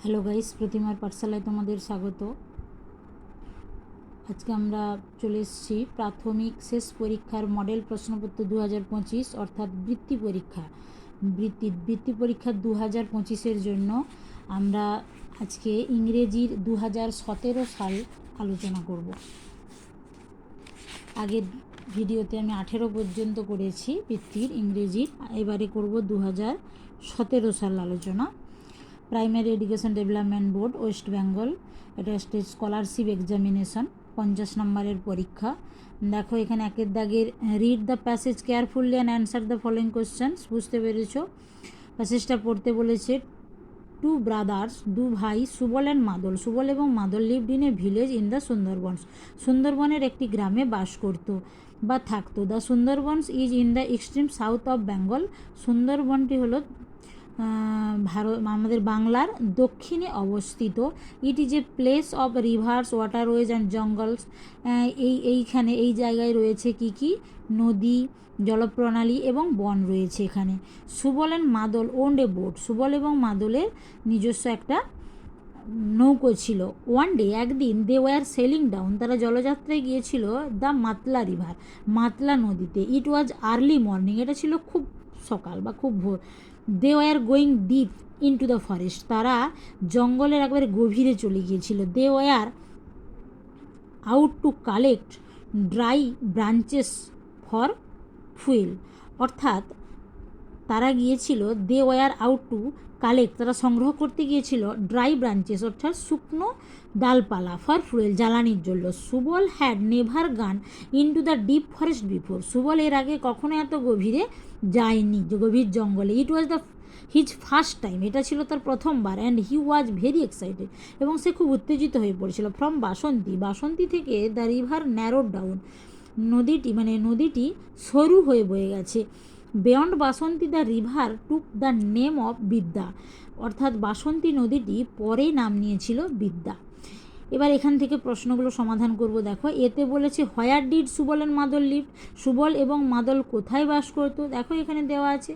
Hello guys, প্রতিমার পাঠশালায় তোমাদের স্বাগত। আজকে আমরা চলে এসেছি প্রাথমিক শেষ পরীক্ষার মডেল প্রশ্নপত্র 2025 অর্থাৎ বৃত্তি পরীক্ষা। বৃত্তি পরীক্ষা 2025-এর জন্য আমরা আজকে ইংরেজির 2017 সাল আলোচনা করব। আগের ভিডিওতে আমি 18 পর্যন্ত করেছি বৃত্তির ইংরেজির, এবারে করব 2017 সাল আলোচনা। Primary education development board West Bengal, এটা স্টেট স্কলারশিপ এক্সামিনেশন, 50 নম্বরের পরীক্ষা। দেখো এখানে একের দাগের read the passage carefully and answer the following questions. বুঝতে পেরেছ? প্যাসেজটা পড়তে বলেছে, টু ব্রাদার্স, দু ভাই সুবল অ্যান্ড মাদল, সুবল এবং Madal lived in a village in the Sundarbans, সুন্দরবনের একটি গ্রামে বাস করত বা থাকতো। The Sundarbans is in the extreme south of Bengal, সুন্দরবনটি হলো আমাদের বাংলার দক্ষিণে অবস্থিত। It is a place of rivers, waterways and jungles, এইখানে এই জায়গায় রয়েছে কি নদী, জলপ্রণালী এবং বন রয়েছে এখানে। সুবল অ্যান্ড মাদল ওন্ড এ বোট, সুবল এবং মাদলের নিজস্ব একটা নৌকো ছিল। ওয়ান ডে, একদিন, দে ওয়ার সেলিং ডাউন, তারা জলযাত্রায় গিয়েছিল দ্য মাতলা রিভার, মাতলা নদীতে। ইট ওয়াজ আর্লি মর্নিং, এটা ছিল খুব সকাল বা খুব ভোর। They were going deep into the forest, তারা জঙ্গলের একবারে গভীরে চলে গিয়েছিল। They were out to collect dry branches for fuel, অর্থাৎ তারা গিয়েছিল, they were out to collect, তারা সংগ্রহ করতে গিয়েছিল ড্রাই ব্রাঞ্চেস অর্থাৎ শুকনো ডালপালা, ফর ফুয়েল, জ্বালানির জন্য। Subal had never gone into the deep forest before, Subal এর আগে কখনো এত গভীরে যায়নি, গভীর জঙ্গলে। It was the his first time, এটা ছিল তার প্রথমবার। And he was very excited, এবং সে খুব উত্তেজিত হয়ে পড়েছিল। ফ্রম বাসন্তী, বাসন্তী থেকে দ্য রিভার ন্যারোড ডাউন, নদীটি সরু হয়ে বয়ে গেছে। Beyond Basanti the river took the name of বিদ্যা, অর্থাৎ বাসন্তী নদীটি পরে নাম নিয়েছিল বিদ্যা। এবার এখান থেকে প্রশ্নগুলো সমাধান করব। দেখো এতে বলেছে হোয়ার ডিড সুবল অ্যান্ড মাদল লিভ, সুবল এবং মাদল কোথায় বাস করতো। দেখো এখানে দেওয়া আছে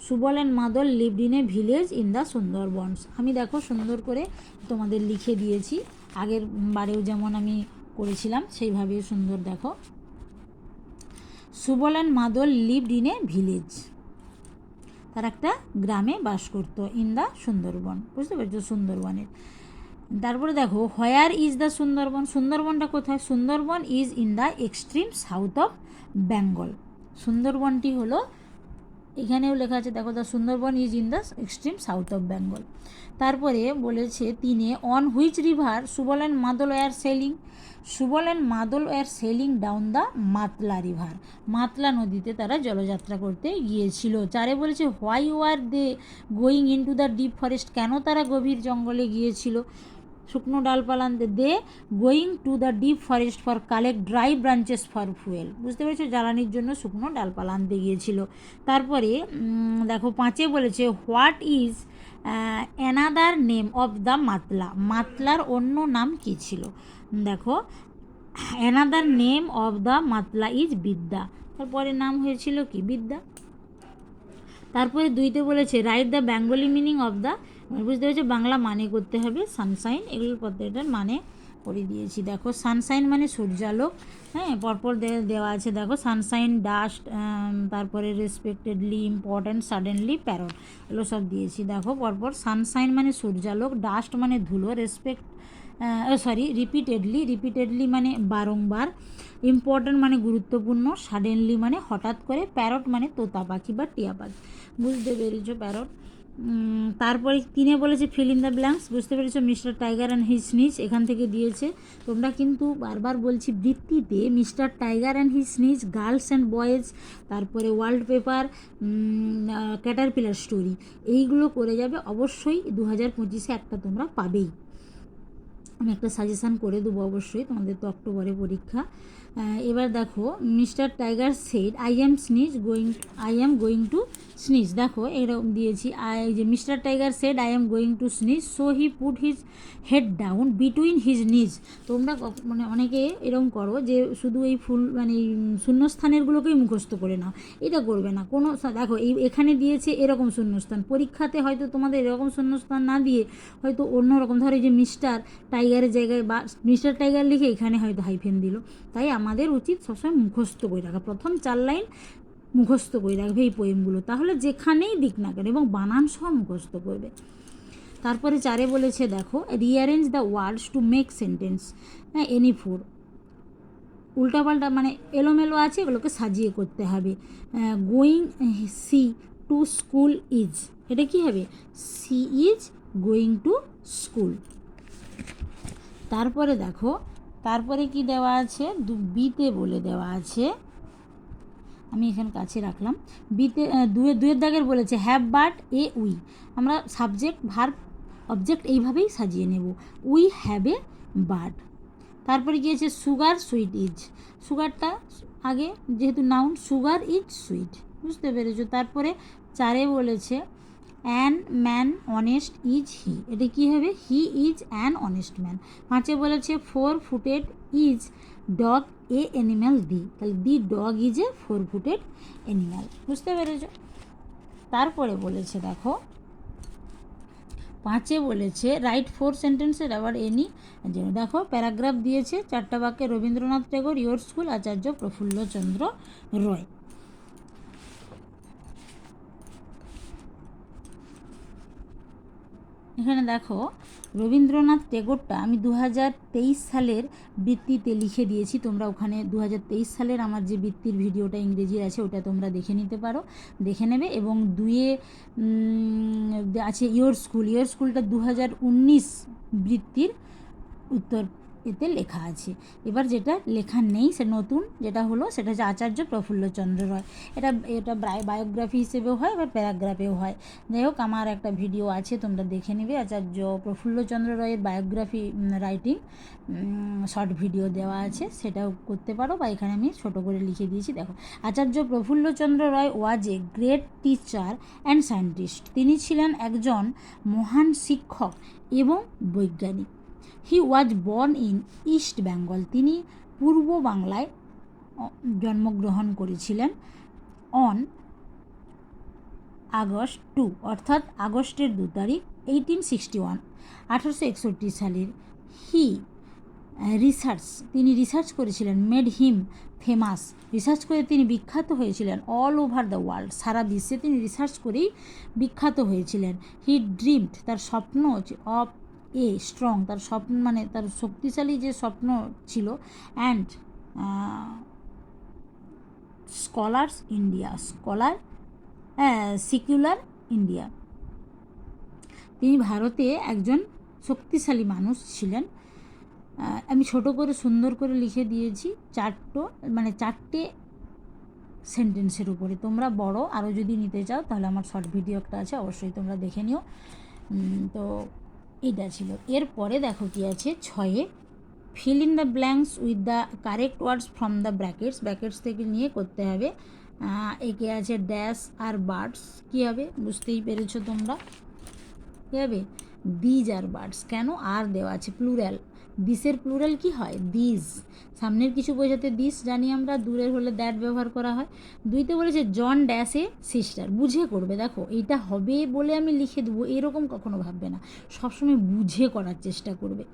সুবল অ্যান্ড মাদল lived in a village in the Sundarbans. আমি দেখো সুন্দর করে তোমাদের লিখে দিয়েছি, আগের বারেও যেমন আমি করেছিলাম সেইভাবে সুন্দর। দেখো সুবল অ্যান্ড মাদল লিভড ইন এ ভিলেজ, তারা একটা গ্রামে বাস করত ইন দ্য সুন্দরবন। বুঝতে পারছো? সুন্দরবনের। তারপরে দেখো হোয়ার ইজ দ্য সুন্দরবন, সুন্দরবনটা কোথায়? Sundarban is in the extreme south of Bengal, সুন্দরবনটি হলো, এখানেও লেখা আছে দেখো, the Sundarban is in the extreme south of Bengal. তারপরে বলেছে তিনে, on which river Subal and Madal were sailing, Subal and Madal were sailing down the Matla river, Matla নদীতে তারা জলযাত্রা করতে গিয়েছিল। চারে বলেছে why were they going into the deep forest, কেন তারা গভীর জঙ্গলে গিয়েছিল শুকনো ডালপালা আনতে। They going to the deep forest for collect dry branches for fuel, বুঝতে পেরেছো? জ্বালানির জন্য শুকনো ডালপালা আনতে গিয়েছিল। তারপরে দেখো পাঁচে বলেছে what is another name of the Matla, মাতলার অন্য নাম কী ছিল। দেখো another name of the Matla is Vidya, তারপরে নাম হয়েছিল কি? বিদ্যা। তারপরে দুইতে বলেছে write the Bengali meaning of the, বুঝতে পেরেছো? বাংলা মানে করতে হবে সানশাইন, এগুলোর প্রত্যেকটার মানে করে দিয়েছি। দেখো সানশাইন মানে সূর্যালোক, হ্যাঁ, পরপর দেওয়া আছে। দেখো সানশাইন, ডাস্ট, তারপরে রেসপেক্টেডলি, ইম্পর্ট্যান্ট, সাডেনলি, প্যারট, এগুলো সব দিয়েছি। দেখো পরপর সানশাইন মানে সূর্যালোক, ডাস্ট মানে ধুলো, রিপিটেডলি মানে বারংবার, ইম্পর্ট্যান্ট মানে গুরুত্বপূর্ণ, সাডেনলি মানে হঠাৎ করে, প্যারট মানে তোতা পাখি বা টিয়া পাখি। বুঝতে পেরেছো? প্যারট। তারপরে তিনে বলেছে ফিল ইন দ্য ব্ল্যাঙ্কস, বুঝতে পেরেছো? Mister tiger and his snitch এখান থেকে দিয়েছে। তোমরা কিন্তু বারবার বলছি বৃত্তিতে Mister tiger and his snitch, girls and boys, তারপরে ওয়ার্ল্ড পেপার, ক্যাটারপিলার স্টোরি, এইগুলো করে যাবে অবশ্যই। 2025-এ একটা তোমরা পাবেই, আমি একটা সাজেশান করে দেবো অবশ্যই, তোমাদের তো অক্টোবরে পরীক্ষা। এবার দেখো mister tiger said I am going to sneeze, দেখো এরকম দিয়েছি, এই যে mister tiger said I am going to sneeze, so he put his head down between his নিজ। তোমরা মানে অনেকে এরকম করো যে শুধু এই ফুল মানে শূন্যস্থানেরগুলোকেই মুখস্থ করে নাও, এটা করবে না কোনো। দেখো এখানে দিয়েছে এরকম শূন্যস্থান, পরীক্ষাতে হয়তো তোমাদের এরকম শূন্যস্থান না দিয়ে হয়তো অন্যরকম, ধরো এই যে মিস্টার টাইগারের জায়গায় বা মিস্টার টাইগার লিখে এখানে হয়তো হাইফেন দিল। তাই আমাদের উচিত সবসময় মুখস্থ করে রাখা, প্রথম 4 লাইন মুখস্থ করে রাখবে এই পোয়েমগুলো, তাহলে যেখানেই দিক না কেন, এবং বানান সহ মুখস্থ করবে। তারপরে 4 বলেছে দেখো rearrange the words to make sentence, হ্যাঁ এনি ফোর, উল্টাপাল্টা মানে এলোমেলো আছে, এগুলোকে সাজিয়ে করতে হবে। Going she to school is, এটা কি হবে, she is going to school. তারপরে দেখো তারপরে কি দেওয়া আছে, বিতে বলে দেওয়া আছে, আমি এখানে কাছে রাখলাম। বিতে দুয়ের দাগের বলেছে হ্যাভ বাট এ উই, আমরা সাবজেক্ট ভার্ব অবজেক্ট এইভাবেই সাজিয়ে নেব, উই হ্যাভ এ বার্ড। তারপরে গিয়েছে সুগার সুইট ইজ, সুগারটা আগে যেহেতু নাউন, সুগার ইজ সুইট, বুঝতে পেরেছো। তারপরে 4 বলেছে an man honest is he, এটা কী হবে, he is an honest man. 5 বলেছে 4 footed is dog a animal the, তাহলে the dog is a 4 footed animal, বুঝতে পেরেছো। তারপরে বলেছে দেখো 5 বলেছে রাইট 4 সেন্টেন্সের আবার এনি, দেখো প্যারাগ্রাফ দিয়েছে 4টা বাক্যে, রবীন্দ্রনাথ ঠাকুর, ইয়োর স্কুল, আচার্য প্রফুল্লচন্দ্র রয়। এখানে দেখো রবীন্দ্রনাথ টেগোরটা আমি 2023 সালের বৃত্তিতে লিখে দিয়েছি, তোমরা ওখানে 2023 সালের আমার যে বৃত্তির ভিডিওটা ইংরেজির আছে ওটা তোমরা দেখে নিতে পারো, দেখে নেবে। এবং 2 আছে ইয়োর স্কুল, ইয়োর স্কুলটা 2019 বৃত্তির উত্তর এতে লেখা আছে। এবার যেটা লেখা নেই সে নতুন যেটা হলো সেটা হচ্ছে আচার্য প্রফুল্লচন্দ্র রয়, এটা বায়োগ্রাফি হিসেবেও হয়, এবার প্যারাগ্রাফেও হয়। যাই হোক আমার একটা ভিডিও আছে তোমরা দেখে নেবে, আচার্য প্রফুল্লচন্দ্র রয়ের বায়োগ্রাফি রাইটিং শর্ট ভিডিও দেওয়া আছে, সেটাও করতে পারো, বা এখানে আমি ছোটো করে লিখে দিয়েছি। দেখো Acharya Prafulla Chandra Ray was a great teacher and scientist, তিনি ছিলেন একজন মহান শিক্ষক এবং বৈজ্ঞানিক। He was born in east Bengal, তিনি পূর্ব বাংলায় জন্মগ্রহণ করেছিলেন। অন আগস্ট 2 অর্থাৎ আগস্টের 2 তারিখ 1861 1861 সালের। হি রিসার্চ, তিনি রিসার্চ করেছিলেন, মেড হিম ফেমাস, রিসার্চ করে তিনি বিখ্যাত হয়েছিলেন, অল ওভার দ্য ওয়ার্ল্ড, সারা বিশ্বে তিনি রিসার্চ করেই বিখ্যাত হয়েছিলেন। হি ড্রিমড, তার স্বপ্ন অফ এ স্ট্রং, তার স্বপ্ন মানে তার শক্তিশালী যে স্বপ্ন ছিল, and scholars India, scholar secular India, তিনি ভারতে একজন শক্তিশালী মানুষ ছিলেন। আমি ছোট করে সুন্দর করে লিখে দিয়েছি 4টে সেন্টেন্সের উপরে, তোমরা বড় আরও যদি নিতে চাও তাহলে আমার শর্ট ভিডিও একটা আছে, অবশ্যই তোমরা দেখে নিও। তো এইটা ছিল। এরপরে দেখো কি আছে 6 fill in the blanks with the correct words from the brackets, brackets থেকে নিয়ে করতে হবে। একে আছে ড্যাশ আর বার্ডস, কী হবে বুঝতেই পেরেছো তোমরা, কী হবে, দিজ আর বার্ডস, কেন আর দেওয়া আছে প্লুরাল, দিসের প্লুরাল কি হয়, দিজ, সামনের কিছু বোঝাতে দিস জানি আমরা, দূরের হলে দ্যাট ব্যবহার করা হয়। 2 বলেছে জন ড্যাশ এ সিস্টার, বুঝে করবে, দেখো এইটা হবে বলে আমি লিখে দেবো এরকম কখনো ভাববে না, সবসময় বুঝে করার চেষ্টা করবে।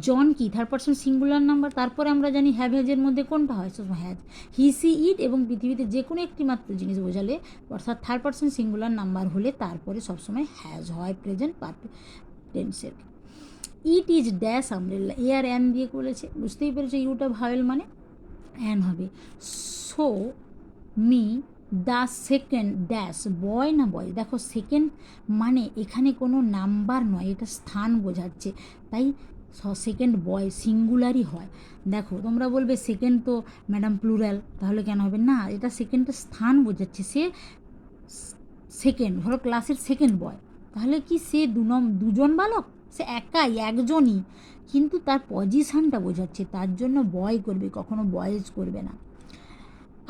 জন কি, 3rd পারসন সিঙ্গুলার নাম্বার, তারপরে আমরা জানি হ্যাভ হ্যাজের মধ্যে কোনটা হয়, হ্যাজ, হি সি ইট, এবং পৃথিবীতে যে কোনো একটি মাত্র জিনিস বোঝালে অর্থাৎ 3rd পারসন সিঙ্গুলার নাম্বার হলে তারপরে সবসময় হ্যাজ হয় প্রেজেন্ট পারফেক্ট টেন্সের। It is dash umbrella, a or an দিয়ে বলেছে, বুঝতেই পেরেছো, ইউটা ভাওয়েল মানে অ্যান হবে। So me the second dash boy না বয়, দেখো সেকেন্ড মানে এখানে কোনো নাম্বার নয়, এটা স্থান বোঝাচ্ছে, তাই সেকেন্ড বয় সিঙ্গুলারই হয়। দেখো তোমরা বলবে সেকেন্ড তো ম্যাডাম প্লুরাল, তাহলে কেন হবে না, এটা সেকেন্ডটা স্থান বোঝাচ্ছে, সে সেকেন্ড, ধরো ক্লাসের সেকেন্ড বয়, তাহলে কি সে দুজন বালক, সে একাই একজনই, কিন্তু তার পজিশানটা বোঝাচ্ছে, তার জন্য বয় করবে, কখনো বয়েজ করবে না।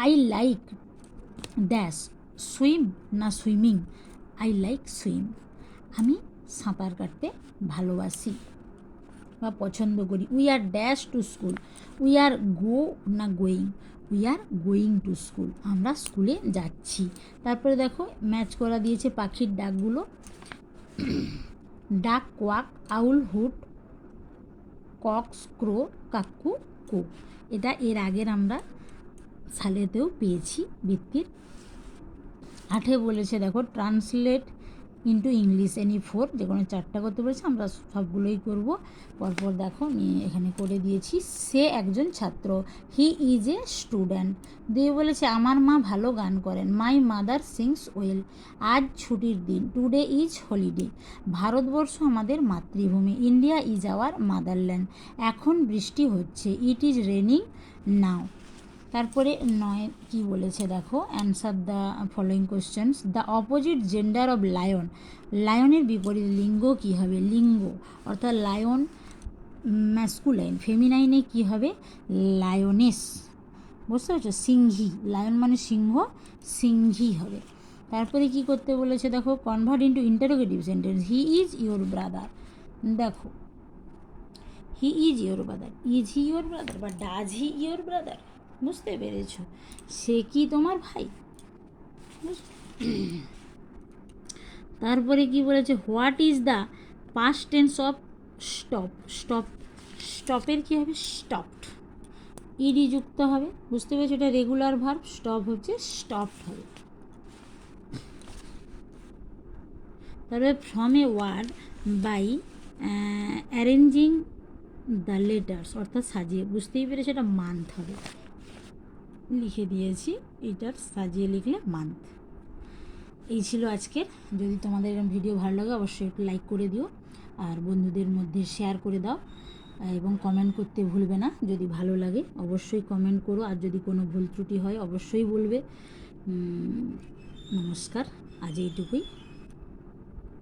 আই লাইক ড্যাশ সুইম না সুইমিং? I like swim. আমি সাঁতার কাটতে ভালোবাসি বা পছন্দ করি। We are dash to school. We are go না going? We are going to school. আমরা স্কুলে যাচ্ছি। তারপরে দেখো ম্যাচ করা দিয়েছে পাখির ডাকগুলো। ডাক, কোয়াক, আউল, হুট, কক্স, ক্রো, কাক্কু, কো। এটা এর আগের আমরা সালেতেও পেয়েছি বৃত্তির। 8 বলেছে দেখো ট্রান্সলেট ইন্টু ইংলিশ এনি 4, যে কোনো 4টা করতে বলেছে, আমরা সবগুলোই করব। পরপর দেখো নিয়ে এখানে করে দিয়েছি। সে একজন ছাত্র, হি ইজ এ স্টুডেন্ট। 2 বলেছে আমার মা ভালো গান করেন, মাই মাদার সিংস ওয়েল। আজ ছুটির দিন, টুডে ইজ হলিডে। ভারতবর্ষ আমাদের মাতৃভূমি, ইন্ডিয়া ইজ আওয়ার মাদারল্যান্ড। এখন বৃষ্টি হচ্ছে, ইট ইজ রেনিং নাও। তারপরে 9 কি বলেছে দেখো, answer the following questions. The opposite gender of lion. লায়নের বিপরীত লিঙ্গ কী হবে? লিঙ্গ অর্থাৎ লায়ন ম্যাস্কুলাইন, ফেমিনাইনে কী হবে? লায়নেস। বুঝতে পারছো? সিংহী, লায়ন মানে সিংহ, সিংহী হবে। তারপরে কি করতে বলেছে দেখো, convert into interrogative sentence. He is your brother. দেখো he is your brother, is he your brother বা ডাজ হি ইয়োর ব্রাদার? বুঝতে পেরেছ? সে কি তোমার ভাই? তারপরে কি বলেছে, what is the past tense of stop? স্টপের কী হবে? স্টপড। ইডি যুক্ত হবে। বুঝতে পেরেছো? এটা রেগুলার ভার্ব, স্টপ হচ্ছে স্টপড হবে। তারপরে from a word by arranging the letters অর্থাৎ সাজিয়ে। বুঝতেই পেরেছো? এটা মান্থ হবে, লিখে দিয়েছি। এটার সাজিয়ে লিখলে মান্থ। এই ছিল আজকের। যদি তোমাদের ভিডিও ভালো লাগে অবশ্যই একটু লাইক করে দিও, আর বন্ধুদের মধ্যে শেয়ার করে দাও, এবং কমেন্ট করতে ভুলবে না। যদি ভালো লাগে অবশ্যই কমেন্ট করো, আর যদি কোনো ভুল ত্রুটি হয় অবশ্যই বলবে। নমস্কার, আজ এইটুকুই।